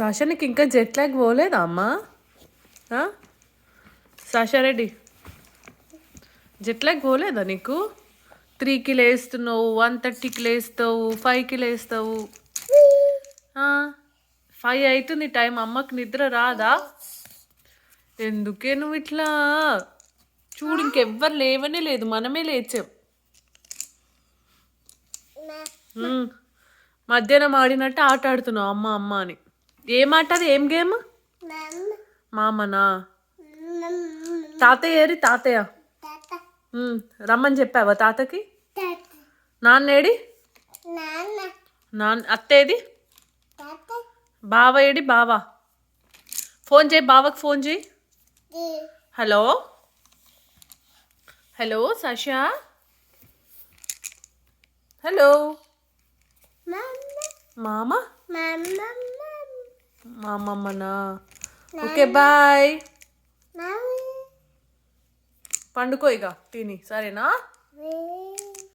Sasha నీకు ఇంకా jet lag పోలేదా అమ్మా? సాషా రెడ్డి జెట్ లాగ్ పోలేదా నీకు? 3కి లేస్తున్నావు, 1:30కి లేస్తావు, 5కి లేస్తావు. 5 అవుతుంది టైం. అమ్మకి నిద్ర రాదా? ఎందుకే నువ్వు ఇట్లా? చూడు ఇంకెవ్వరు లేవనే లేదు, మనమే లేచాం. మధ్యాహ్నం ఆడినట్టు ఆట ఆడుతున్నావు అమ్మ అమ్మ అని. ఏం ఆట అది? ఏం గేమ్? మామనా? తాతయ్య ఏరి? తాతయ్య రమ్మని చెప్పావా తాతకి? నాన్నేడి? అత్తేది? బావ ఏడి? బావా ఫోన్ చేయి, బావకి ఫోన్ చేయి. హలో హలో సాషా, హలో మామ మామమ్మనా? Okay bye. పండుకో ఇక తిని, సరేనా?